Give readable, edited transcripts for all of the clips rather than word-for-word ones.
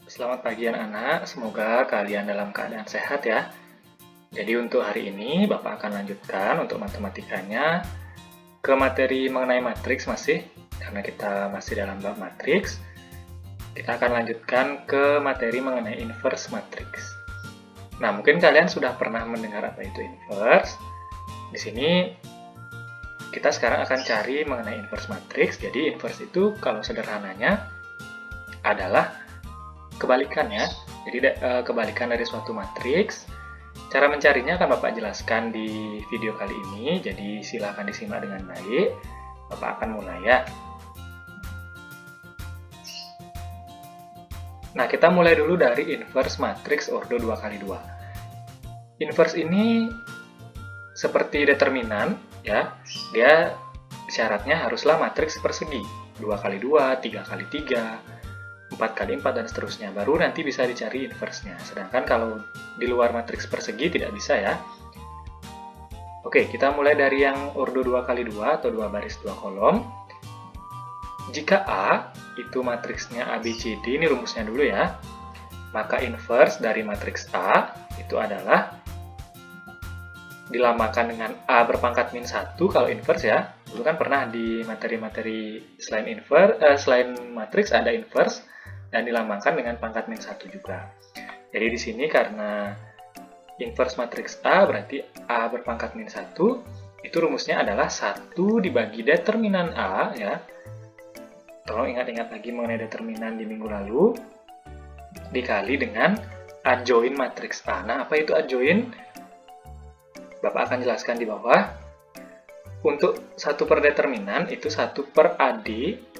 Selamat pagi anak-anak, semoga kalian dalam keadaan sehat ya. Jadi untuk hari ini Bapak akan lanjutkan untuk matematikanya ke materi mengenai matriks masih, karena kita masih dalam bab matriks. Kita akan lanjutkan ke materi mengenai inverse matriks. Nah, mungkin kalian sudah pernah mendengar apa itu inverse. Di sini kita sekarang akan cari mengenai inverse matriks. Jadi inverse itu kalau sederhananya adalah kebalikan ya. Jadi kebalikan dari suatu matriks. Cara mencarinya akan Bapak jelaskan di video kali ini. Jadi silakan disimak dengan baik. Bapak akan mulai ya. Nah, kita mulai dulu dari inverse matriks ordo 2x2. Inverse ini seperti determinan ya. Dia syaratnya haruslah matriks persegi. 2x2, 3x3, 4x4 dan seterusnya, baru nanti bisa dicari inverse-nya. Sedangkan kalau di luar matriks persegi tidak bisa ya. Oke, kita mulai dari yang ordo 2x2 atau 2 baris 2 kolom. Jika A itu matriksnya ABCD, ini rumusnya dulu ya, maka inverse dari matriks A itu adalah dilamakan dengan A berpangkat min 1 kalau inverse ya. Dulu kan pernah di materi-materi selain matriks ada inverse dan dilambangkan dengan pangkat min 1 juga. Jadi di sini karena inverse matriks A berarti A berpangkat min 1, itu rumusnya adalah 1 dibagi determinan A ya. Tolong ingat-ingat lagi mengenai determinan di minggu lalu, dikali dengan adjoin matriks A. Nah, apa itu adjoin? Bapak akan jelaskan di bawah. Untuk 1 per determinan itu 1 per AD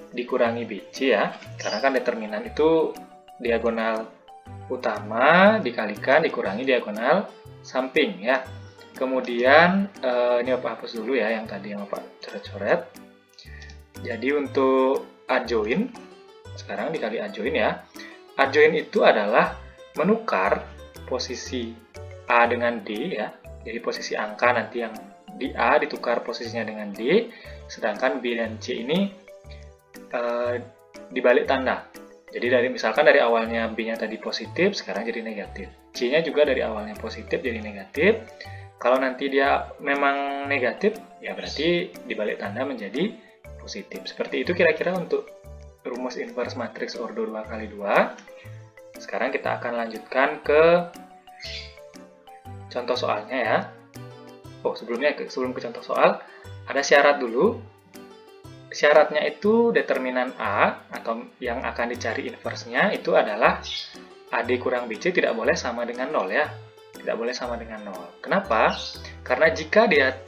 dikurangi BC ya, karena kan determinan itu diagonal utama dikalikan dikurangi diagonal samping ya. Kemudian ini Bapak hapus dulu ya yang tadi yang Bapak coret-coret. Jadi untuk adjoin, sekarang dikali adjoin ya. Adjoin itu adalah menukar posisi A dengan D ya. Jadi posisi angka nanti yang di A ditukar posisinya dengan D, sedangkan B dan C ini dibalik tanda. Jadi misalkan dari awalnya B-nya tadi positif, sekarang jadi negatif. C-nya juga dari awalnya positif jadi negatif. Kalau nanti dia memang negatif, ya berarti dibalik tanda menjadi positif. Seperti itu kira-kira untuk rumus inverse matriks ordo 2x2. Sekarang kita akan lanjutkan ke contoh soalnya ya. Oh, sebelum ke contoh soal, ada syarat dulu. Syaratnya itu determinan A atau yang akan dicari inverse-nya itu adalah AD kurang BC tidak boleh sama dengan 0 ya. Tidak boleh sama dengan 0. Kenapa? Karena jika dia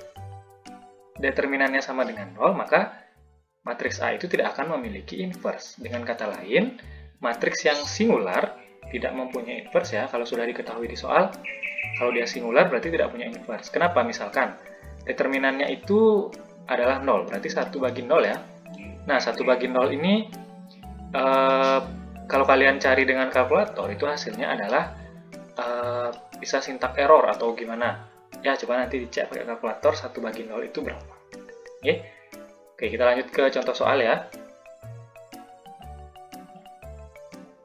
determinannya sama dengan 0, maka matriks A itu tidak akan memiliki inverse. Dengan kata lain, matriks yang singular tidak mempunyai inverse ya. Kalau sudah diketahui di soal, kalau dia singular berarti tidak punya inverse. Kenapa? Misalkan determinannya itu adalah 0, berarti 1 bagi 0 ya. Nah, 1 bagi 0 ini kalau kalian cari dengan kalkulator itu hasilnya adalah bisa syntax error atau gimana. Ya, coba nanti dicek pakai kalkulator 1 bagi 0 itu berapa. Oke, kita lanjut ke contoh soal ya.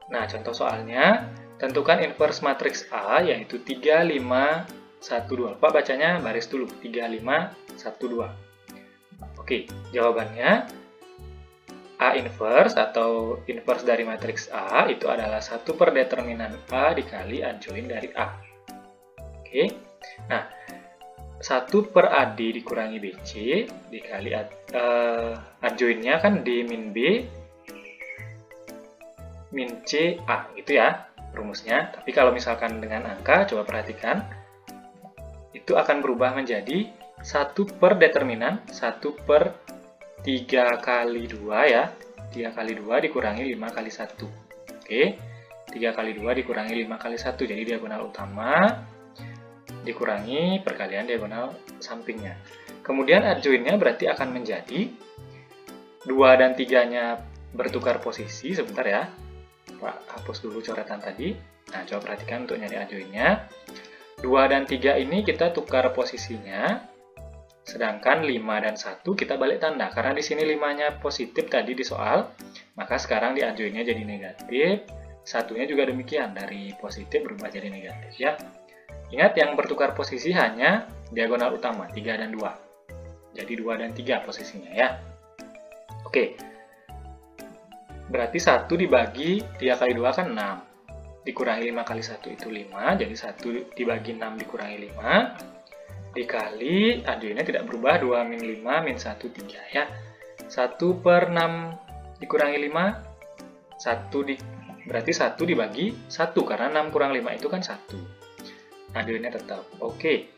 Nah, contoh soalnya, tentukan inverse matriks A yaitu 3, 5, 1, 2. Pak bacanya baris dulu, 3, 5, 1, 2. Oke, jawabannya A inverse atau inverse dari matriks A itu adalah 1 per determinan A dikali adjoin dari A. Oke, nah 1 per AD dikurangi BC dikali adjoinnya kan D min B min C A gitu ya rumusnya. Tapi kalau misalkan dengan angka, coba perhatikan, itu akan berubah menjadi 1 per determinan 1 per 3 kali 2 ya. 3 kali 2 dikurangi 5 kali 1. Oke, 3 kali 2 dikurangi 5 kali 1. Jadi diagonal utama dikurangi perkalian diagonal sampingnya. Kemudian adjoinnya berarti akan menjadi 2 dan 3-nya bertukar posisi. Sebentar ya, Pak hapus dulu coretan tadi. Nah, coba perhatikan untuk nyari adjoinnya. 2 dan 3 ini kita tukar posisinya. Sedangkan 5 dan 1 kita balik tanda. Karena di sini 5-nya positif tadi di soal, maka sekarang di adjoinnya jadi negatif. Satunya juga demikian, dari positif berubah jadi negatif ya. Ingat yang bertukar posisi hanya diagonal utama, 3 dan 2. Jadi 2 dan 3 posisinya ya. Oke. Berarti 1 dibagi 3 kali 2 kan 6. Dikurangi 5 kali 1 itu 5, jadi 1 dibagi 6 dikurangi 5, dikali, ini tidak berubah, 2 min 5 min 1, 3 ya. 1 per 6 dikurangi 5, berarti 1 dibagi 1, karena 6 kurang 5 itu kan 1. Adilnya tetap. Oke,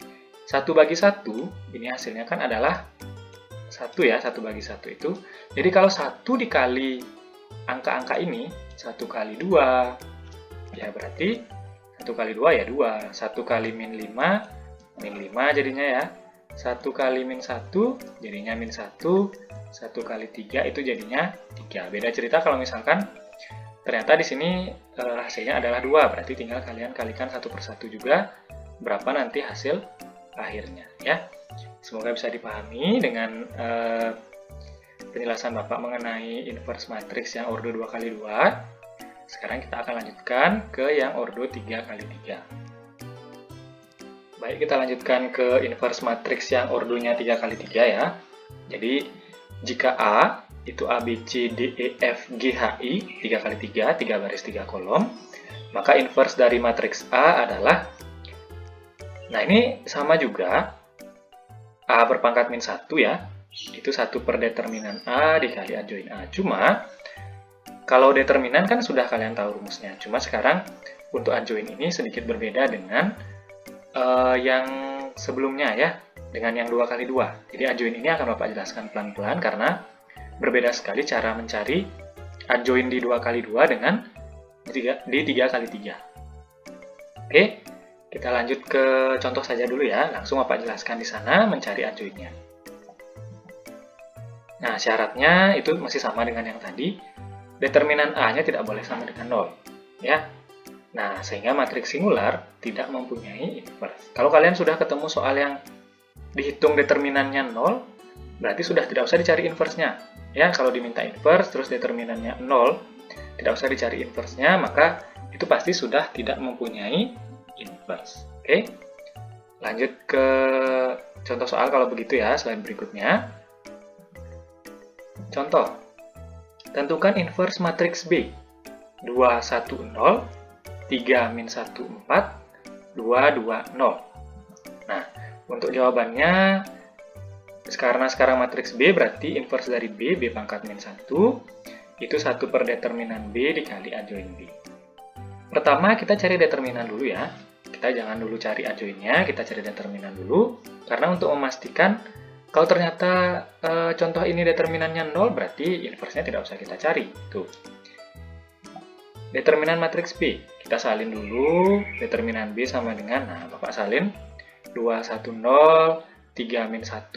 1 bagi 1, ini hasilnya kan adalah 1 ya, 1 bagi 1 itu. Jadi kalau 1 dikali angka-angka ini, 1 kali 2, ya berarti 1 kali 2 ya 2. 1 kali min 5, min 5 jadinya ya. 1 kali min 1 jadinya min 1. 1 kali 3 itu jadinya 3. Beda cerita kalau misalkan ternyata di sini hasilnya adalah 2. Berarti tinggal kalian kalikan 1 per 1 juga berapa nanti hasil akhirnya ya. Semoga bisa dipahami dengan penjelasan Bapak mengenai inverse matriks yang ordo 2 kali 2. Sekarang kita akan lanjutkan ke yang ordo 3 kali 3. Baik, kita lanjutkan ke inverse matriks yang ordonya 3 kali 3 ya. Jadi, jika A itu A, B, C, D, E, F, G, H, I 3 kali 3, 3 baris 3 kolom, maka inverse dari matriks A adalah, nah ini sama juga, A berpangkat min 1 ya, itu 1 per determinan A dikali adjoin A. Cuma, kalau determinan kan sudah kalian tahu rumusnya. Cuma sekarang untuk adjoin ini sedikit berbeda dengan yang sebelumnya ya. Dengan yang 2 kali 2. Jadi adjoin ini akan Bapak jelaskan pelan-pelan karena berbeda sekali cara mencari adjoin di 2 kali 2 dengan di 3 kali 3. Oke, kita lanjut ke contoh saja dulu ya. Langsung Bapak jelaskan di sana mencari adjoinnya. Nah, syaratnya itu masih sama dengan yang tadi. Determinan A-nya tidak boleh sama dengan 0. Ya. Nah, sehingga matriks singular tidak mempunyai inverse. Kalau kalian sudah ketemu soal yang dihitung determinannya 0, berarti sudah tidak usah dicari inverse-nya. Ya, kalau diminta inverse, terus determinannya 0, tidak usah dicari inverse-nya, maka itu pasti sudah tidak mempunyai inverse. Oke? Lanjut ke contoh soal kalau begitu ya, slide berikutnya. Contoh. Tentukan inverse matriks B. 2, 1, 0, 3, min 1, 4, 2, 2, 0. Nah, untuk jawabannya, karena sekarang matriks B berarti inverse dari B, B pangkat min 1, itu 1 per determinan B dikali adjoin B. Pertama, kita cari determinan dulu ya. Kita jangan dulu cari adjoinnya, kita cari determinan dulu. Karena untuk memastikan, kalau ternyata contoh ini determinannya 0, berarti inverse-nya tidak usah kita cari. Tuh. Determinan matriks B. Kita salin dulu. Determinan B sama dengan, nah Bapak salin 2, 1, 0, 3, min 1,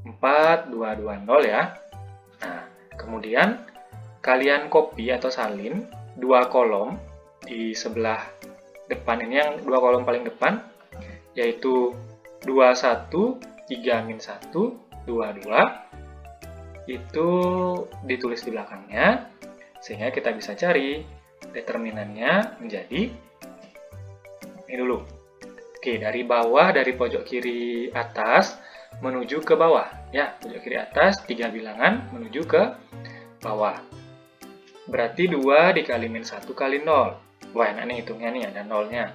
4, 2, 2, 0 ya. Nah, kemudian kalian copy atau salin 2 kolom di sebelah depan ini, yang 2 kolom paling depan, yaitu 2, 1, 3, min 1, 2, 2, itu ditulis di belakangnya, sehingga kita bisa cari determinannya menjadi, ini dulu. Oke, dari bawah, dari pojok kiri atas, menuju ke bawah. Ya, pojok kiri atas, 3 bilangan, menuju ke bawah. Berarti 2 dikali min 1 kali 0. Wah, enak nih hitungnya nih, ada 0-nya.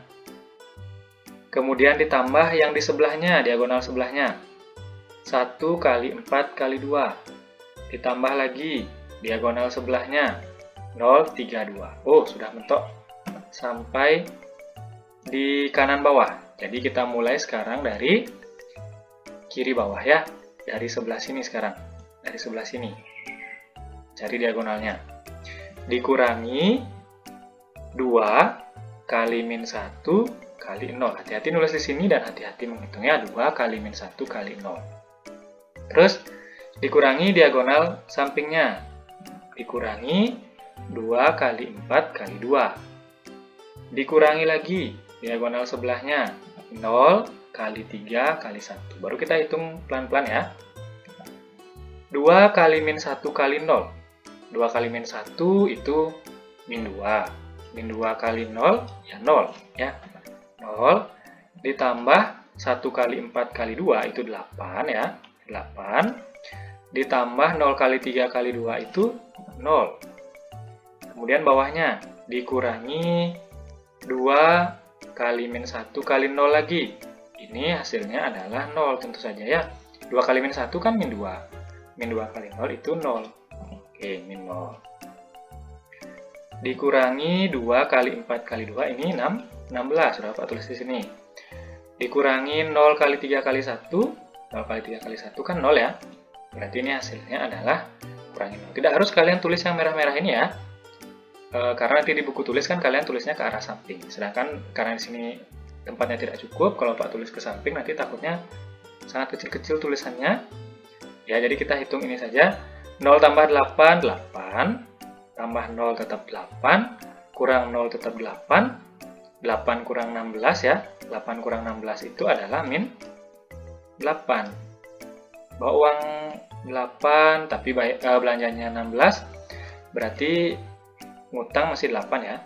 Kemudian ditambah yang di sebelahnya, diagonal sebelahnya. 1 kali 4 kali 2. Ditambah lagi, diagonal sebelahnya. 0, 3, 2. Oh, sudah mentok sampai di kanan bawah. Jadi kita mulai sekarang dari kiri bawah ya. Dari sebelah sini sekarang. Dari sebelah sini. Cari diagonalnya. Dikurangi 2 kali min 1 kali 0. Hati-hati nulis di sini dan hati-hati menghitungnya. 2 kali min 1 kali 0. Terus dikurangi diagonal sampingnya. Dikurangi 2 kali 4 kali 2. Dikurangi lagi diagonal sebelahnya. 0 kali 3 kali 1. Baru kita hitung pelan-pelan ya. 2 kali min 1 kali 0. 2 kali min 1 itu min 2. Min 2 kali 0, ya 0. Ya. 0 ditambah 1 kali 4 kali 2 itu 8 ya. 8 ditambah 0 kali 3 kali 2 itu 0. Kemudian bawahnya dikurangi 2 kali min 1 kali 0 lagi. Ini hasilnya adalah 0 tentu saja ya. 2 kali min 1 kan min 2. Min 2 kali 0 itu 0. Oke, min 0. Dikurangi 2 kali 4 kali 2 ini 16. Sudah Pak tulis di sini. Dikurangi 0 kali 3 kali 1. 0 kali 3 kali 1 kan 0 ya. Berarti ini hasilnya adalah kurangi 0. Tidak harus kalian tulis yang merah-merah ini ya. Karena nanti di buku tulis kan kalian tulisnya ke arah samping. Sedangkan karena di sini tempatnya tidak cukup, kalau Pak tulis ke samping nanti takutnya sangat kecil-kecil tulisannya. Ya, jadi kita hitung ini saja. 0 tambah 8, 8. Tambah 0 tetap 8. Kurang 0 tetap 8. 8 kurang 16 ya. 8 kurang 16 itu adalah min 8. Bawa uang 8, tapi belanjanya 16. Berarti ngutang masih 8 ya.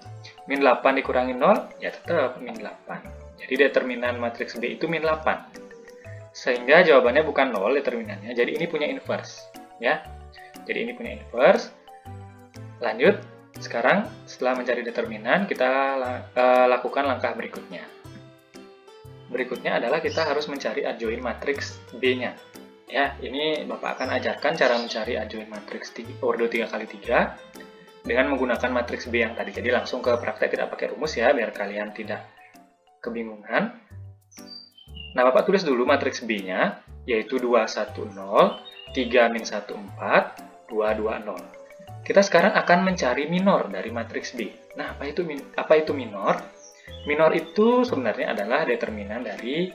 Min 8 dikurangi 0, ya tetap min 8. Jadi determinan matriks B itu min 8. Sehingga jawabannya bukan 0 determinannya, jadi ini punya inverse. Ya. Jadi ini punya inverse. Lanjut, sekarang setelah mencari determinan, kita lakukan langkah berikutnya. Berikutnya adalah kita harus mencari adjoint matriks B-nya. Ya, ini Bapak akan ajarkan cara mencari adjoint matriks ordo 3x3 dengan menggunakan matriks B yang tadi. Jadi langsung ke praktek, tidak pakai rumus ya, biar kalian tidak kebingungan. Nah, Bapak tulis dulu matriks B-nya, yaitu 2, 1, 0, 3, min 1, 4, 2, 2, 0. Kita sekarang akan mencari minor dari matriks B. Nah, apa itu minor? Minor itu sebenarnya adalah determinan dari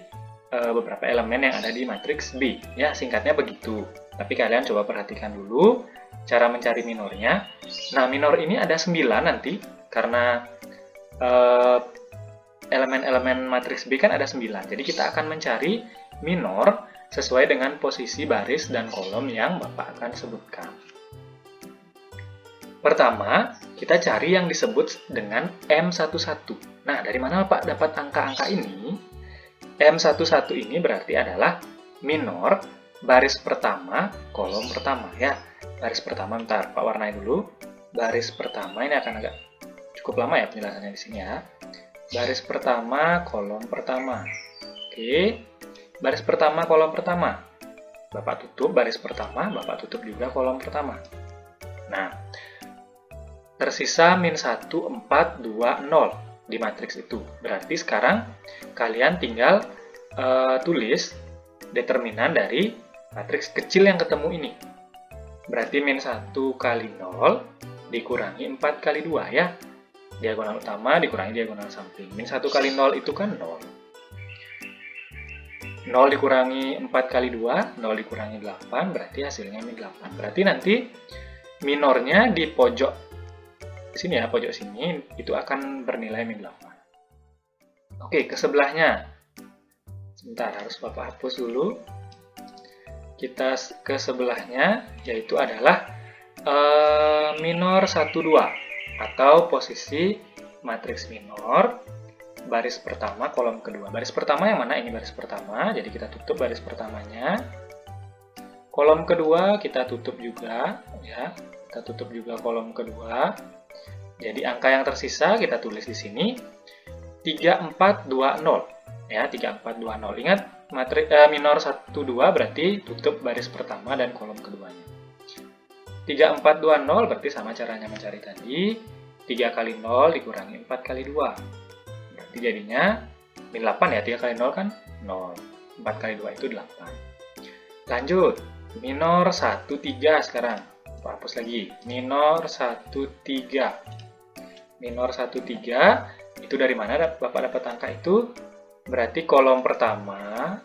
beberapa elemen yang ada di matriks B. Ya, singkatnya begitu. Tapi kalian coba perhatikan dulu cara mencari minornya. Nah, minor ini ada 9 nanti, karena elemen-elemen matriks B kan ada 9. Jadi kita akan mencari minor sesuai dengan posisi baris dan kolom yang Bapak akan sebutkan. Pertama, kita cari yang disebut dengan M11. Nah, dari mana Bapak dapat angka-angka ini? M11 ini berarti adalah minor baris pertama, kolom pertama ya. Baris pertama, bentar, Pak warnai dulu. Baris pertama ini akan agak cukup lama ya penjelasannya di sini ya. Baris pertama, kolom pertama. Oke. Baris pertama, kolom pertama. Bapak tutup baris pertama, Bapak tutup juga kolom pertama. Nah, tersisa min 1, 4, 2, 0 di matriks itu. Berarti sekarang kalian tinggal tulis determinan dari matriks kecil yang ketemu ini. Berarti min 1 kali 0 dikurangi 4 kali 2 ya. Diagonal utama dikurangi diagonal samping. Min 1 kali 0 itu kan 0. 0 dikurangi 4 kali 2, 0 dikurangi 8, berarti hasilnya min 8. Berarti nanti minornya di pojok sini ya, pojok sini, itu akan bernilai min 8. Oke, ke sebelahnya. Sebentar, harus Bapak hapus dulu. Kita ke sebelahnya, yaitu adalah minor 1, 2. Atau posisi matriks minor, baris pertama, kolom kedua. Baris pertama yang mana? Ini baris pertama, jadi kita tutup baris pertamanya. Kolom kedua kita tutup juga, ya. Kita tutup juga kolom kedua. Jadi angka yang tersisa kita tulis di sini 3420 ya, 3420. Ingat minor 1 2 berarti tutup baris pertama dan kolom keduanya. 3420 berarti sama caranya mencari tadi, 3 kali 0 dikurangi 4 kali 2. Berarti jadinya min 8 ya, 3 kali 0 kan 0. 4 kali 2 itu 8. Lanjut, minor 1 3 sekarang. Hapus lagi, minor 1 3. Minor 1 3 itu dari mana Bapak dapat angka itu? Berarti kolom pertama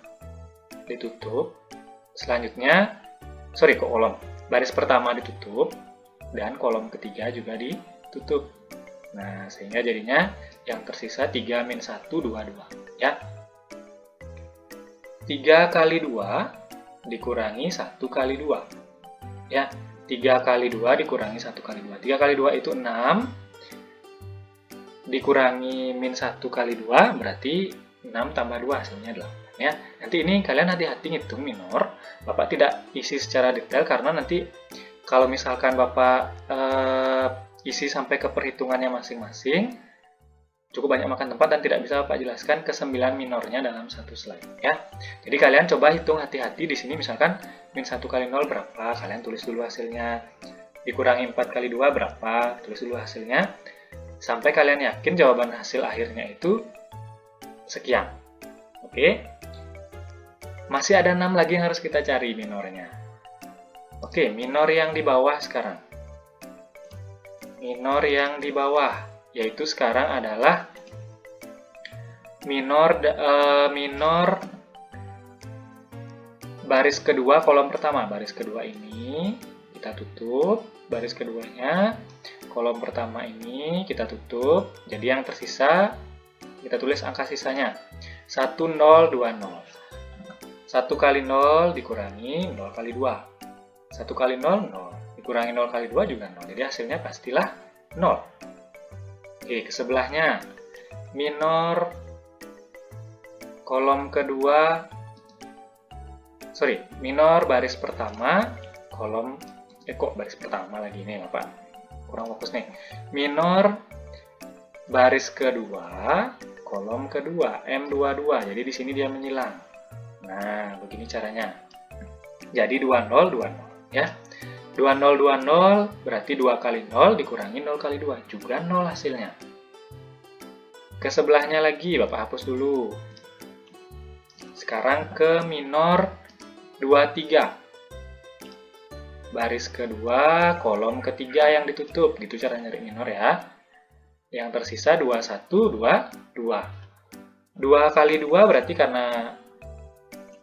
ditutup, selanjutnya kolom baris pertama ditutup dan kolom ketiga juga ditutup. Nah, sehingga jadinya yang tersisa 3 min 1 2 2 ya. 3 kali 2 dikurangi 1 kali 2 ya. 3 kali 2 dikurangi 1 kali 2. 3 kali 2 itu 6. dikurangi min 1 kali 2 berarti 6 tambah 2 hasilnya 8 ya. Nanti ini kalian hati-hati ngitung minor. Bapak tidak isi secara detail karena nanti kalau misalkan Bapak isi sampai ke perhitungannya masing-masing, cukup banyak makan tempat dan tidak bisa Bapak jelaskan ke 9 minornya dalam satu slide ya. Jadi kalian coba hitung hati-hati di sini, misalkan min 1 kali 0 berapa, kalian tulis dulu hasilnya. Dikurangi 4 kali 2 berapa, tulis dulu hasilnya. Sampai kalian yakin jawaban hasil akhirnya itu sekian. Oke. Masih ada 6 lagi yang harus kita cari minornya. Oke, minor yang di bawah sekarang. Minor yang di bawah, yaitu sekarang adalah minor baris kedua kolom pertama. Baris kedua ini kita tutup, baris keduanya kolom pertama ini kita tutup. Jadi yang tersisa kita tulis angka sisanya 1, 0, 2, 0. 1 kali 0 dikurangi 0 kali 2. 1 kali 0, 0. Dikurangi 0 kali 2 juga 0. Jadi hasilnya pastilah 0. Oke, ke sebelahnya. Minor kolom kedua. Minor baris pertama kolom kok baris pertama lagi nih, Bapak. Kurang fokus nih. Minor baris kedua kolom kedua M22. Jadi di sini dia menyilang. Nah, begini caranya. Jadi 20, 20 ya. 20, 20 berarti 2 kali 0 dikurangi 0 kali 2. Juga 0 hasilnya. Ke sebelahnya lagi, Bapak hapus dulu. Sekarang ke minor 23. Baris kedua, kolom ketiga yang ditutup. Gitu cara nyari minor ya. Yang tersisa 21, 2, 2. 2 kali 2 berarti karena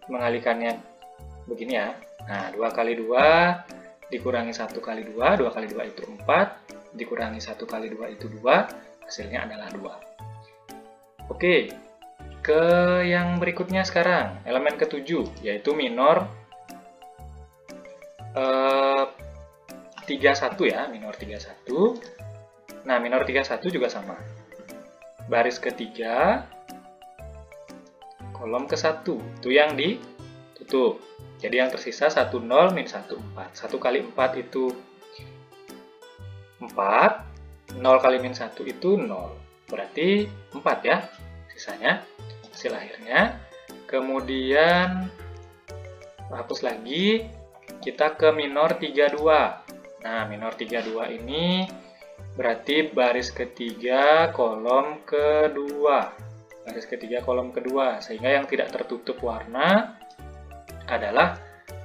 mengalikannya begini ya. Nah, 2 kali 2 dikurangi 1 kali 2. 2 kali 2 itu 4. Dikurangi 1 kali 2 itu 2. Hasilnya adalah 2. Oke. Ke yang berikutnya sekarang. Elemen ke-7, yaitu minor 31 ya, minor 31. Nah, minor 31 juga sama. Baris ketiga, kolom ke-1, itu yang ditutup. Jadi yang tersisa 1, 0, min 1, 4. 1 kali 4 itu 4, 0 kali min 1 itu 0. Berarti 4 ya, sisanya, hasil akhirnya. Kemudian, hapus lagi, kita ke minor 32. Nah, minor 32 ini berarti baris ketiga kolom kedua. Baris ketiga kolom kedua. Sehingga yang tidak tertutup warna adalah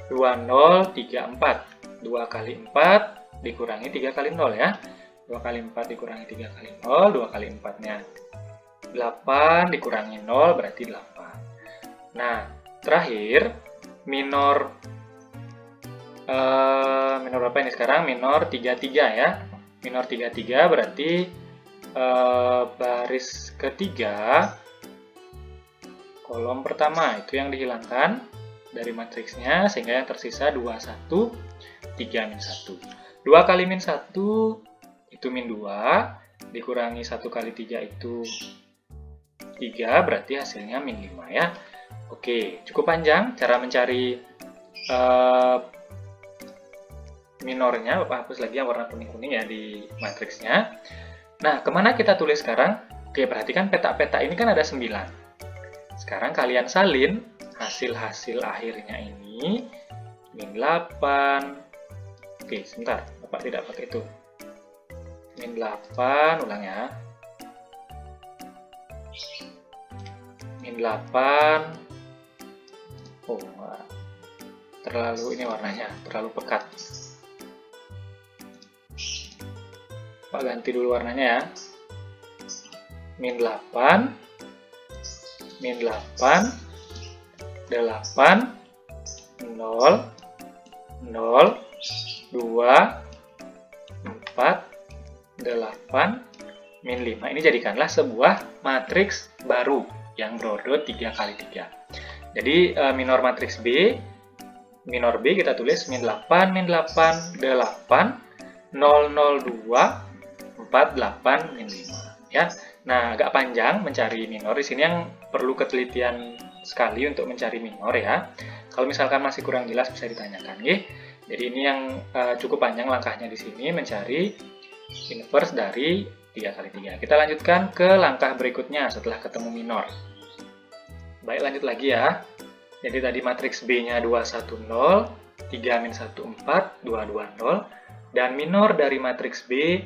20, 34. 2 kali 4 dikurangi 3 kali 0 ya. 2 kali 4 dikurangi 3 kali 0. 2 kali 4-nya 8 dikurangi 0 berarti 8. Nah, terakhir minor berapa ini sekarang? Minor 33 ya. Minor 33 berarti baris ketiga kolom pertama itu yang dihilangkan dari matriksnya, sehingga yang tersisa 21, 3, min 1. 2 kali min 1 itu min 2, dikurangi 1 kali 3 itu 3, berarti hasilnya min 5 ya. Oke, cukup panjang cara mencari minornya. Bapak hapus lagi yang warna kuning-kuning ya di matriksnya. Nah, kemana kita tulis sekarang? Oke, perhatikan peta-peta ini kan ada 9. Sekarang kalian salin hasil-hasil akhirnya ini. Min 8. Oke, sebentar. Bapak tidak pakai itu. Min 8, ulang ya. Min 8. Oh, terlalu ini warnanya, terlalu pekat. Pak ganti dulu warnanya ya. Min 8, min 8, 8, 0, 0, 2, 4, 8, min 5. Ini jadikanlah sebuah matriks baru yang berordo 3 kali 3. Jadi minor matriks B, minor B kita tulis min 8, min 8, 8, 0, 0, 2, 4, 8, min 5. Ya. Nah, agak panjang mencari minor. Di sini yang perlu ketelitian sekali untuk mencari minor ya. Kalau misalkan masih kurang jelas bisa ditanyakan. Jadi ini yang cukup panjang langkahnya di sini mencari inverse dari 3 kali 3. Kita lanjutkan ke langkah berikutnya setelah ketemu minor. Baik, lanjut lagi ya. Jadi tadi matriks B-nya 2, 1, 0, 3, min 1, 4, 2, 2, 0. Dan minor dari matriks B,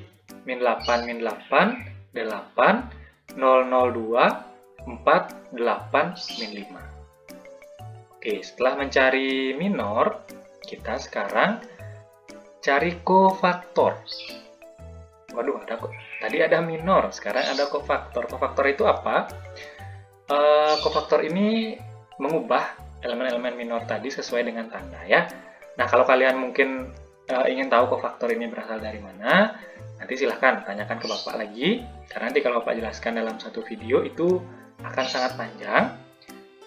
min 8, min 8, 8, 0, 0, 2, 4, 8, min 5. Oke, setelah mencari minor, kita sekarang cari kofaktor. Waduh, tadi ada minor, sekarang ada kofaktor. Kofaktor itu apa? Kofaktor ini mengubah elemen-elemen minor tadi sesuai dengan tanda ya. Nah, kalau kalian mungkin ingin tahu kofaktor ini berasal dari mana, nanti silahkan tanyakan ke Bapak lagi, karena nanti kalau Bapak jelaskan dalam satu video itu akan sangat panjang.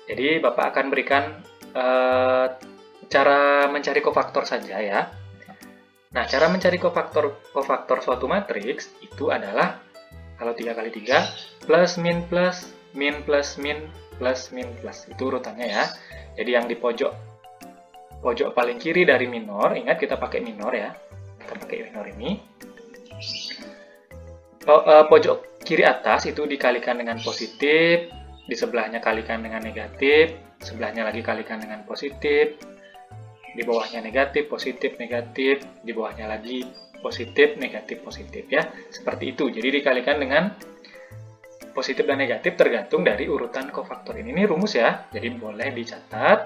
Jadi Bapak akan berikan cara mencari kofaktor saja ya. Nah, cara mencari kofaktor suatu matriks itu adalah kalau 3 kali 3 plus min plus min plus min plus min plus. Itu urutannya ya. Jadi yang di pojok paling kiri dari minor, ingat kita pakai minor ya. Kita pakai minor ini. Pojok kiri atas itu dikalikan dengan positif, di sebelahnya kalikan dengan negatif, sebelahnya lagi kalikan dengan positif, di bawahnya negatif, positif, negatif, di bawahnya lagi positif, negatif, positif ya. Seperti itu. Jadi dikalikan dengan positif dan negatif tergantung dari urutan kofaktor ini. Ini rumus ya. Jadi boleh dicatat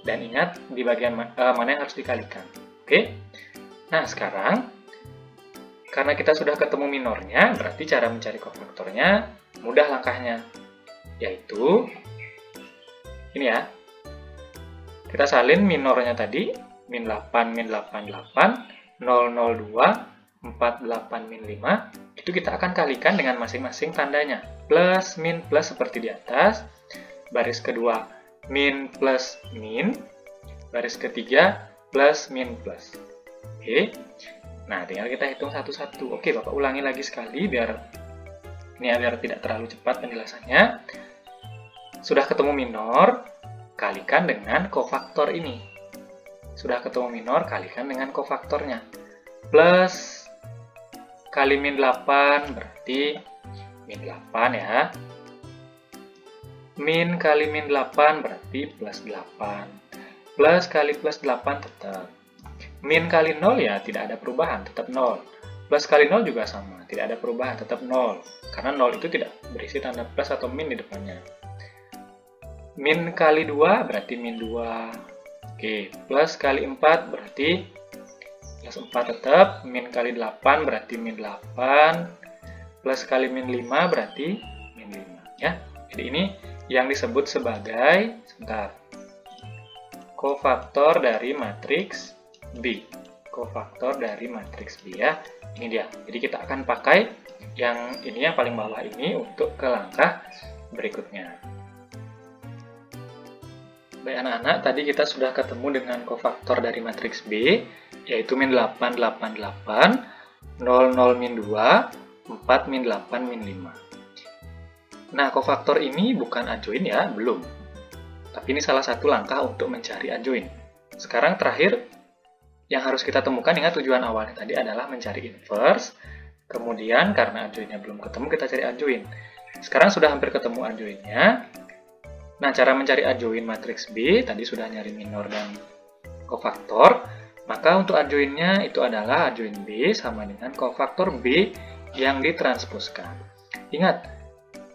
dan ingat di bagian mana yang harus dikalikan. Oke. Nah, sekarang karena kita sudah ketemu minornya, berarti cara mencari kofaktornya mudah langkahnya. Yaitu ini ya. Kita salin minornya tadi, min 8, min 8, 8, 0, 0, 2, 4, 8, min 5. Itu kita akan kalikan dengan masing-masing tandanya. Plus, min, plus seperti di atas. Baris kedua, min, plus, min. Baris ketiga, plus, min, plus. Oke. Nah, tinggal kita hitung satu-satu. Oke, Bapak ulangi lagi sekali biar tidak terlalu cepat penjelasannya. Sudah ketemu minor, kalikan dengan kofaktor ini. Sudah ketemu minor, kalikan dengan kofaktornya. Plus kali min 8 berarti min 8 ya. Min kali min 8 berarti plus 8. Plus kali plus 8 tetap. Min kali 0 ya tidak ada perubahan, tetap 0. Plus kali 0 juga sama, tidak ada perubahan, tetap 0. Karena 0 itu tidak berisi tanda plus atau min di depannya. Min kali 2 berarti min 2. Oke, plus kali 4 berarti plus 4 tetap. Min kali 8 berarti min 8. Plus kali min 5 berarti min 5. Ya. Jadi ini yang disebut sebagai kofaktor dari matriks B. Kofaktor dari matriks B ya. Ini dia. Jadi kita akan pakai yang ini yang paling bawah ini untuk ke langkah berikutnya. Baik anak-anak, tadi kita sudah ketemu dengan kofaktor dari matriks B, yaitu min 8, 8, 8, 0, 0, min 2, 4, min 8, min 5. Nah, kofaktor ini bukan adjoint ya, belum. Tapi ini salah satu langkah untuk mencari adjoint. Sekarang terakhir, yang harus kita temukan, ingat tujuan awalnya tadi adalah mencari inverse, kemudian karena adjointnya belum ketemu, kita cari adjoint. Sekarang sudah hampir ketemu adjointnya. Nah, cara mencari adjoint matriks B, tadi sudah nyari minor dan kofaktor, maka untuk adjointnya itu adalah adjoint B sama dengan kofaktor B yang ditransposkan. Ingat,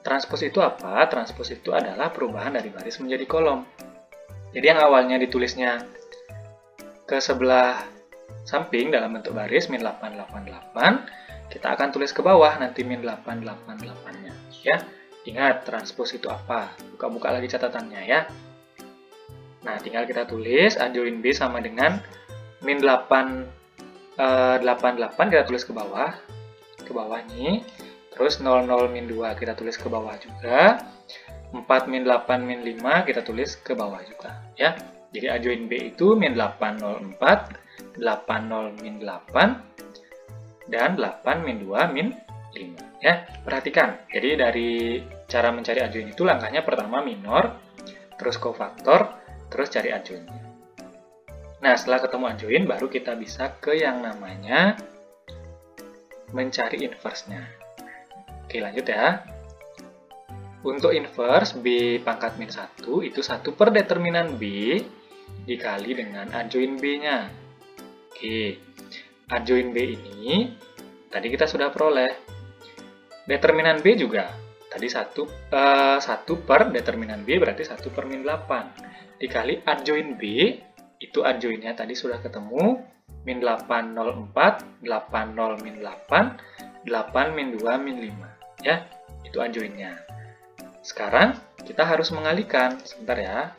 transpos itu apa? Transpos itu adalah perubahan dari baris menjadi kolom. Jadi yang awalnya ditulisnya ke sebelah samping dalam bentuk baris, min 8, 8, 8, kita akan tulis ke bawah nanti min 8, 8, 8-nya. Ya. Ingat, transpos itu apa? Buka-buka lagi catatannya ya. Nah, tinggal kita tulis adjoint B sama dengan min 8, 8, 8 kita tulis ke bawah nih. Terus 0, 0, min 2 kita tulis ke bawah juga. 4, min 8, min 5 kita tulis ke bawah juga ya. Jadi adjoint B itu min 8, 0, 4, 8, 0, min 8, dan 8, min 2, min 5. Ya, perhatikan. Jadi dari cara mencari adjoin itu langkahnya pertama minor, terus kofaktor, terus cari adjoinnya. Nah, setelah ketemu adjoin, baru kita bisa ke yang namanya mencari inverse-nya. Oke, lanjut ya. Untuk inverse B pangkat min 1 itu 1 per determinan B dikali dengan adjoin B-nya. Oke, adjoin B ini tadi kita sudah peroleh. Determinan B juga. Tadi 1 per determinan B berarti 1 per min 8. Dikali adjoin B, itu adjoinnya tadi sudah ketemu. Min 8, 0, 4, 8, 0, min 8, 8, min 2, min 5. Ya, itu adjoinnya. Sekarang kita harus mengalihkan, sebentar ya.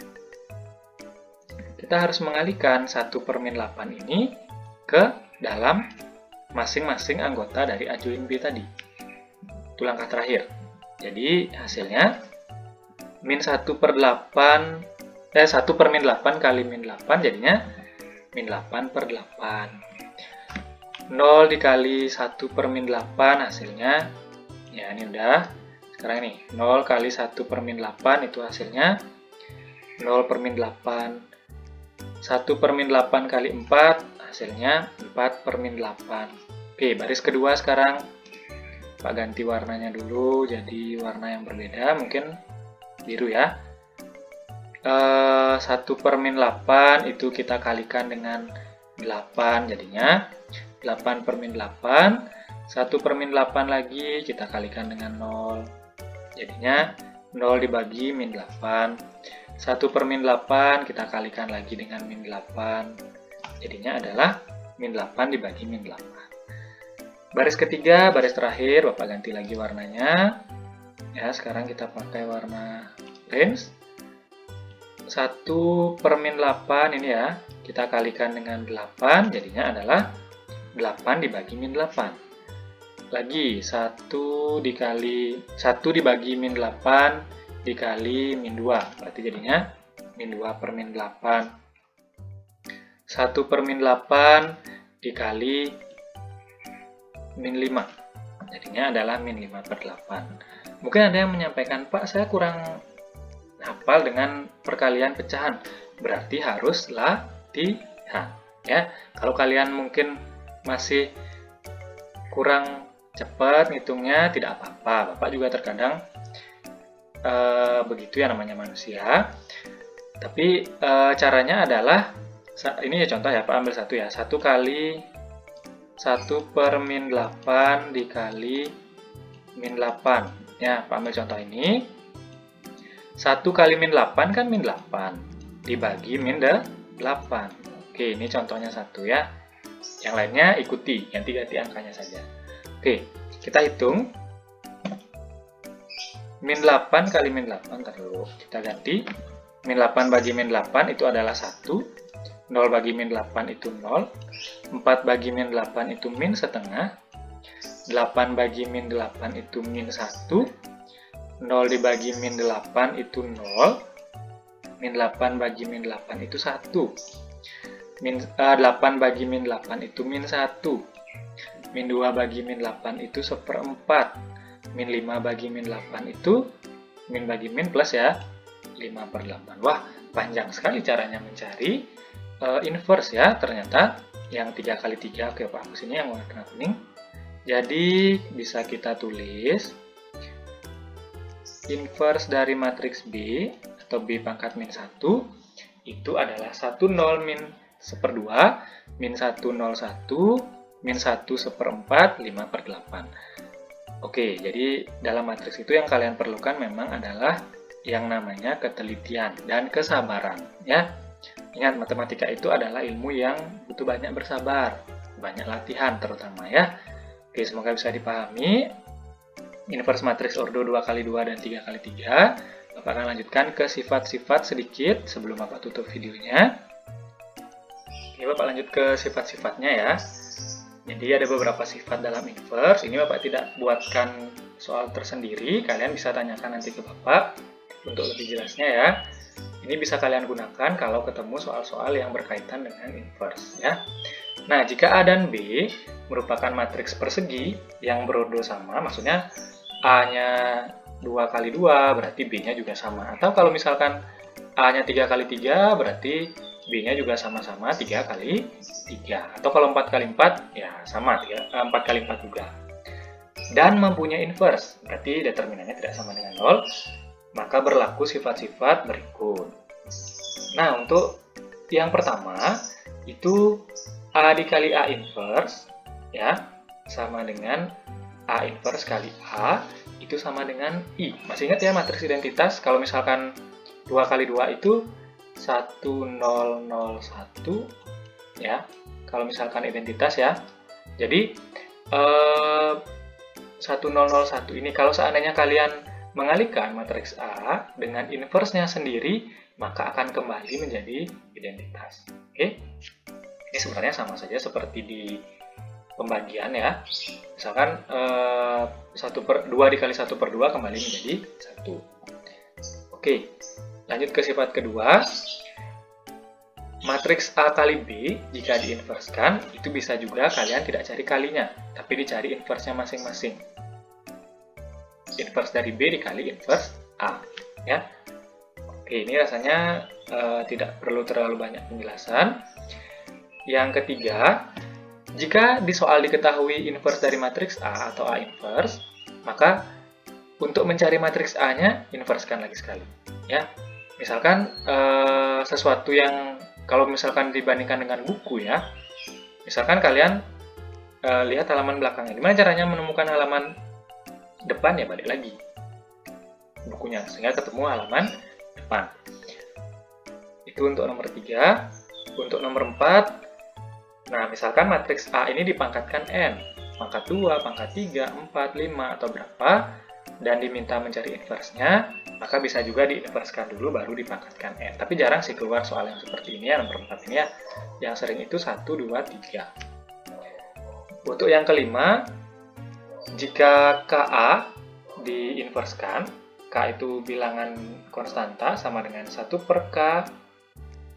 Kita harus mengalihkan 1 per min 8 ini ke dalam masing-masing anggota dari adjoin B tadi. Itu langkah terakhir. Jadi hasilnya min 1 per 8, 1 per min 8 kali min 8 jadinya min 8 per 8. 0 dikali 1 per min 8 hasilnya, ya ini udah. Sekarang ini, 0 kali 1 per min 8 itu hasilnya 0 per min 8. 1 per min 8 kali 4 hasilnya 4 per min 8. Oke, baris kedua sekarang. Pak ganti warnanya dulu jadi warna yang berbeda, mungkin biru ya. 1 per min 8 itu kita kalikan dengan 8 jadinya 8 per min 8. 1 per min 8 lagi kita kalikan dengan 0. Jadinya 0 dibagi min 8. 1 per min 8 kita kalikan lagi dengan min 8. Jadinya adalah min 8 dibagi min 8. Baris ketiga, baris terakhir, Bapak ganti lagi warnanya. Ya, sekarang kita pakai warna orange. 1 per min 8 ini ya, kita kalikan dengan 8, jadinya adalah 8 dibagi min 8. Lagi, 1 dibagi min 8 dikali min 2, berarti jadinya min 2 per min 8. 1 per min 8 dikali min 5, jadinya adalah min 5 per 8. Mungkin ada yang menyampaikan, Pak, saya kurang hafal dengan perkalian pecahan, berarti harus latihan. Ya, kalau kalian mungkin masih kurang cepat ngitungnya, tidak apa-apa. Bapak juga terkadang begitu ya, namanya manusia. Tapi caranya adalah, ini ya contoh ya, Pak ambil satu ya. 1 kali 1 per min 8 dikali min 8. Ya, Pak ambil contoh ini. 1 kali min 8 kan min 8. Dibagi min 8. Oke, ini contohnya 1 ya. Yang lainnya ikuti, ganti-ganti angkanya saja. Oke, kita hitung. Min 8 kali min 8, ntar dulu. Kita ganti. Min 8 bagi min 8 itu adalah 1. 0 bagi min 8 itu 0. 4 bagi min 8 itu min setengah. 8 bagi min 8 itu min 1. 0 dibagi min 8 itu 0. Min 8 bagi min 8 itu 1. 8 bagi min 8 itu min 1. Min 2 bagi min 8 itu 1/4. Min 5 bagi min 8 itu min bagi min plus ya, 5 per 8. Wah, panjang sekali caranya mencari inverse ya, ternyata yang 3 kali 3, oke Pak hapus ini yang warna kuning. Jadi bisa kita tulis inverse dari matriks B atau B pangkat min 1 itu adalah 1 0 min 1/2, min 1 0 1, min 1 1/4, 5 per 8. Oke, jadi dalam matriks itu yang kalian perlukan memang adalah yang namanya ketelitian dan kesabaran ya. Ingat, matematika itu adalah ilmu yang butuh banyak bersabar, banyak latihan terutama ya. Oke, semoga bisa dipahami. Inverse matriks ordo 2 kali 2 dan 3 kali 3. Bapak akan lanjutkan ke sifat-sifat sedikit sebelum Bapak tutup videonya. Oke, Bapak lanjut ke sifat-sifatnya ya. Jadi ada beberapa sifat dalam inverse. Ini Bapak tidak buatkan soal tersendiri. Kalian bisa tanyakan nanti ke Bapak untuk lebih jelasnya ya. Ini bisa kalian gunakan kalau ketemu soal-soal yang berkaitan dengan inverse ya. Nah, jika A dan B merupakan matriks persegi yang berodo sama, maksudnya A-nya 2 kali 2 berarti B-nya juga sama. Atau kalau misalkan A-nya 3 kali 3 berarti B-nya juga sama-sama 3 kali 3. Atau kalau 4 kali 4 ya sama 4 kali 4 juga. Dan mempunyai inverse, berarti determinannya tidak sama dengan 0, maka berlaku sifat-sifat berikut. Nah, untuk yang pertama, itu A dikali A inverse, ya, sama dengan A inverse kali A, itu sama dengan I. Masih ingat ya matriks identitas, kalau misalkan 2 kali 2 itu 1001, ya, kalau misalkan identitas ya. Jadi, 1001 ini kalau seandainya kalian mengalihkan matriks A dengan inverse-nya sendiri, maka akan kembali menjadi identitas. Oke? Ini sebenarnya sama saja seperti di pembagian ya. Misalkan 2 dikali 1 per 2 kembali menjadi 1. Oke, lanjut ke sifat kedua. Matriks A kali B jika diinverskan, itu bisa juga kalian tidak cari kalinya, tapi dicari inverse-nya masing-masing. Inverse dari B dikali inverse A, ya. Oke, ini rasanya tidak perlu terlalu banyak penjelasan. Yang ketiga, jika di soal diketahui inverse dari matriks A atau A inverse, maka untuk mencari matriks A-nya, inverskan lagi sekali, ya. Misalkan sesuatu yang kalau misalkan dibandingkan dengan buku ya, misalkan kalian lihat halaman belakangnya. Gimana caranya menemukan halaman depan? Ya balik lagi bukunya sehingga ketemu halaman depan. Itu untuk nomor 3. Untuk nomor 4, nah misalkan matriks A ini dipangkatkan N, pangkat 2, pangkat 3, 4, 5, atau berapa, dan diminta mencari inverse-nya, maka bisa juga diinverskan dulu baru dipangkatkan N. Tapi jarang sih keluar soal yang seperti ini ya, nomor 4 ini ya. Yang sering itu 1, 2, 3. Untuk yang kelima, jika KA diinverskan, K itu bilangan konstanta sama dengan 1 per K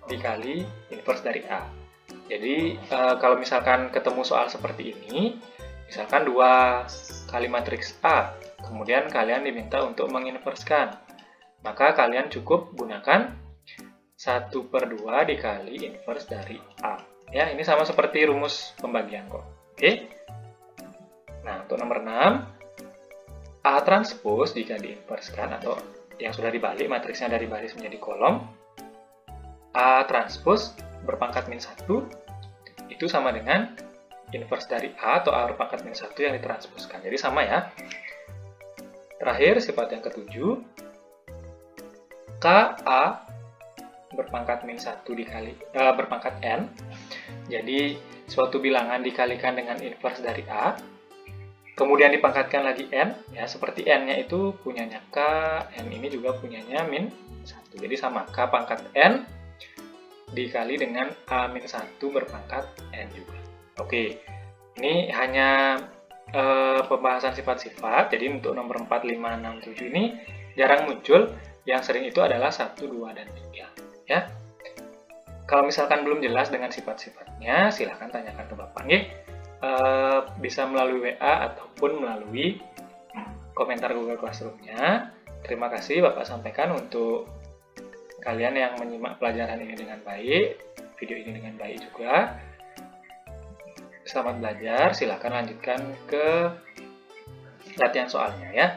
dikali inverse dari A. Jadi kalau misalkan ketemu soal seperti ini, misalkan 2 kali matriks A, kemudian kalian diminta untuk menginverskan, maka kalian cukup gunakan 1 per 2 dikali inverse dari A. Ya, ini sama seperti rumus pembagian kok. Oke? Nah, untuk nomor 6, A transpose jika diinverskan atau yang sudah dibalik matriksnya dari baris menjadi kolom, A transpose berpangkat min 1 itu sama dengan inverse dari A atau A berpangkat min 1 yang ditransposkan. Jadi sama ya. Terakhir, sifat yang ketujuh, KA berpangkat min 1 dikali berpangkat N. Jadi suatu bilangan dikalikan dengan inverse dari A, kemudian dipangkatkan lagi N, ya seperti N-nya itu punyanya K, N ini juga punyanya min 1. Jadi sama K pangkat N dikali dengan A min 1 berpangkat N juga. Oke, ini hanya pembahasan sifat-sifat. Jadi untuk nomor 4, 5, 6, 7 ini jarang muncul. Yang sering itu adalah 1, 2, dan 3. Ya. Kalau misalkan belum jelas dengan sifat-sifatnya, silahkan tanyakan ke Bapak. Bisa melalui WA ataupun melalui komentar Google Classroom-nya. Terima kasih Bapak sampaikan untuk kalian yang menyimak pelajaran ini dengan baik, video ini dengan baik juga. Selamat belajar, silahkan lanjutkan ke latihan soalnya ya.